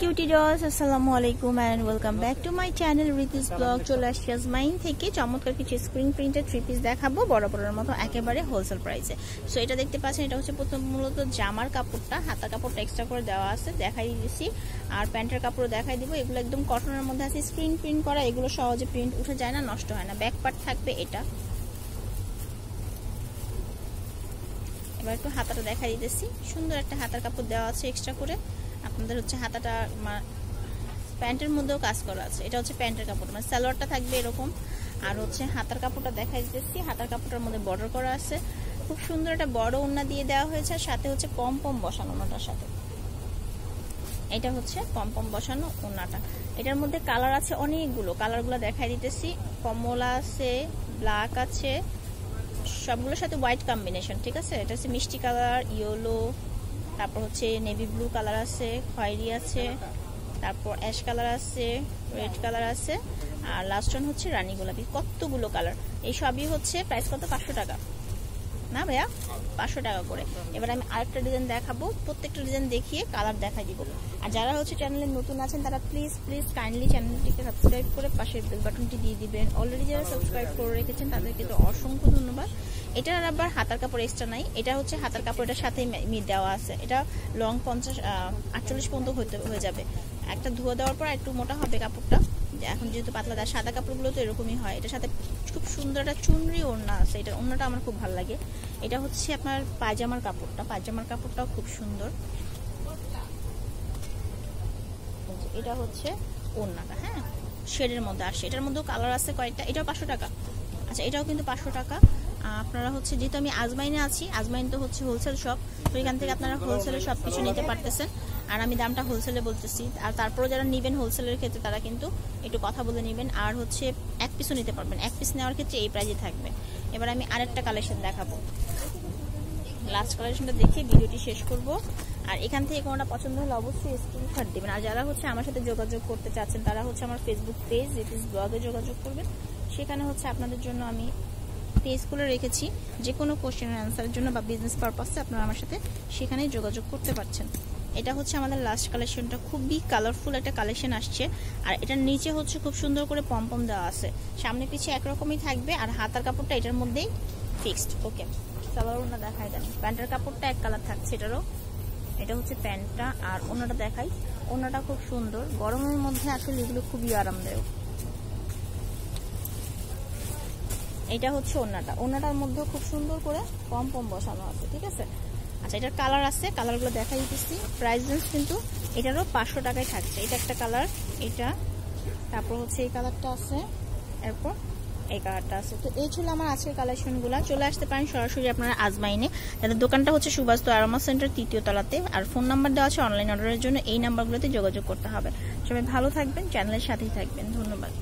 Cutie dolls, আসসালামু আলাইকুম and welcome back to my channel রিতিস ব্লগ। চলে আসছি জাজমাইন থেকে চমৎকার কিছু স্ক্রিন প্রিন্টেড থ্রি পিস দেখাবো বরাবরের মতো একেবারে হোলসেল প্রাইসে। সো এটা দেখতে পাচ্ছেন, এটা হচ্ছে প্রথম মূলত জামার কাপড়টা, হাতার কাপড়টা এক্সট্রা করে দেওয়া আছে, দেখাই দিয়েছি। আর প্যান্টের কাপড় দেখাই দিব। এগুলো একদম কটনের মধ্যে আছে, স্ক্রিন প্রিন্ট করা, এগুলো সহজে প্রিন্ট উঠে যায় না, নষ্ট হয় না। ব্যাক পার্ট থাকবে এটা। এবার একটু হাতাটা দেখাই দিতেছি, সুন্দর একটা হাতার কাপড় দেওয়া আছে এক্সট্রা করে। আপনাদের হচ্ছে হাতাটা প্যান্টের মধ্যেও কাজ করা আছে, এটা হচ্ছে প্যান্টের কাপড়, মানে সালোয়ারটা থাকবে এরকম। আর হচ্ছে হাতার কাপড়টা দেখাই দিতেছি, হাতার কাপড়টার মধ্যে বর্ডার করা আছে, খুব সুন্দর একটা বড় ওড়না দিয়ে দেওয়া হয়েছে। আর সাথে হচ্ছে পম পম বসানো ওড়নাটার সাথে, এটা হচ্ছে পম পম বসানো ওড়নাটা। এটার মধ্যে কালার আছে অনেকগুলো, কালারগুলো দেখাই দিতেছি। কমলা আছে, ব্ল্যাক আছে, সবগুলোর সাথে হোয়াইট কম্বিনেশন, ঠিক আছে। এটা হচ্ছে মিষ্টি কালার, ইয়েলো, তারপর হচ্ছে নেভি ব্লু কালার আছে, খয়েরি আছে, তারপর অ্যাশ কালার আছে, রেড কালার আছে, আর লাস্ট ওয়ান হচ্ছে রানী গোলাপি। কতগুলো কালার, এই সবই হচ্ছে প্রাইস কত? 500 টাকা না ভাইয়া, 500 টাকা করে। এবার আমি আরেকটা ডিজাইন দেখাবো, প্রত্যেকটা ডিজাইন দেখিয়ে কালার দেখাই দিব। আর যারা হচ্ছে চ্যানেলে নতুন আছেন তারা প্লিজ কাইন্ডলি চ্যানেলটিকে সাবস্ক্রাইব করে পাশের বেল বাটনটি দিয়ে দিবেন। অলরেডি যারা সাবস্ক্রাইব করে রেখেছেন তাদেরকে তো অসংখ্য ধন্যবাদ। এটার আবার হাতার কাপড় এক্সট্রা নাই, এটা হচ্ছে হাতার কাপড়, এটার সাথে দেওয়া আছে। এটা লং 50-48 পর্যন্ত হয়ে যাবে। একটা ধোয়া দেওয়ার পর একটু মোটা হবে কাপড়টা, এখন যেহেতু পাতলা দেয়। সাদা কাপড়গুলো তো এরকমই হয়। এটার সাথে খুব সুন্দর একটা চুনরি ওড়না আছে, এটার ওড়নাটা আমার খুব ভালো লাগে। এটা হচ্ছে আপনার পায়জামার কাপড়টা, পায়জামার কাপড়টাও খুব সুন্দর। এটা হচ্ছে ওড়নাটা, হ্যাঁ, শেডের মধ্যে আসে। এটার মধ্যেও কালার আছে কয়েকটা। এটাও 500 টাকা। আচ্ছা, এটাও কিন্তু 500 টাকা। আপনারা হচ্ছে, যেহেতু আমি আজমাইনে আছি, আজমাইন তো হচ্ছে হোলসেল শপ, তো এখান থেকে আপনারা হোলসেলে সব কিছু নিতে পারতেছেন। আর আমি দামটা হোলসেলে বলতেছি। আর তারপরে যারা নেবেন হোলসেলের ক্ষেত্রে তারা কিন্তু একটু কথা বলে নেবেন। আর হচ্ছে এক পিসও নিতে পারবেন, এক পিস নেওয়ার ক্ষেত্রে এই প্রাইজে থাকবে। এবার আমি আরেকটা কালেকশন দেখাবো, লাস্ট কালেকশনটা দেখে ভিডিওটি শেষ করব। আর এখান থেকে কোনটা পছন্দ হলে অবশ্যই স্ক্রিনশট দিবেন। আর যারা হচ্ছে আমার সাথে যোগাযোগ করতে চাচ্ছেন তারা হচ্ছে আমার ফেসবুক পেজ রিতিস ব্লগে যোগাযোগ করবেন। সেখানে হচ্ছে আপনাদের জন্য আমি পেজগুলো রেখেছি, যে কোনো কোশ্চেনের অ্যান্সারের জন্য বা বিজনেস পারপাসে আপনারা আমার সাথে সেখানে যোগাযোগ করতে পারছেন। এটা হচ্ছে আমাদের লাস্ট কালেকশনটা, খুবই কালারফুল একটা কালেকশন আসছে। আর এটার নিচে হচ্ছে খুব সুন্দর করে পমপম দেওয়া আছে, সামনে পিছিয়ে একরকমই থাকবে। আর হাতার কাপড়টা এটার মধ্যেই ফিক্সড। ওকে, সালোয়ার ওড়না দেখাই দেন। প্যান্টের কাপড়টা এক কালার থাকছে এটারও। এটা হচ্ছে প্যান্টটা। আর ওড়নাটা দেখাই, ওড়নাটা খুব সুন্দর, গরমের মধ্যে আসলে এগুলো খুবই আরামদায়ক। এটা হচ্ছে ওড়নাটা, ওড়নাটার মধ্যে খুব সুন্দর করে পম পম বসানো আছে, ঠিক আছে। আচ্ছা, এটার কালার আছে, কালারগুলো দেখাই দিচ্ছি। প্রাইস রেঞ্জ কিন্তু এটারও 500 টাকায় থাকছে। এটা একটা কালার, এটা, তারপর হচ্ছে এই কালারটা আছে, এরপর এই কালারটা আছে। তো এই ছিল আমার আজকের কালেকশনগুলো। চলে আসতে পারেন সরাসরি আপনারা আজমাইনে। তাদের দোকানটা হচ্ছে সুভাষ আরামা সেন্টার 3য় তলাতে। আর ফোন নাম্বার দেওয়া আছে অনলাইন অর্ডারের জন্য, এই নাম্বারগুলোতে যোগাযোগ করতে হবে। সবাই ভালো থাকবেন, চ্যানেলের সাথেই থাকবেন। ধন্যবাদ।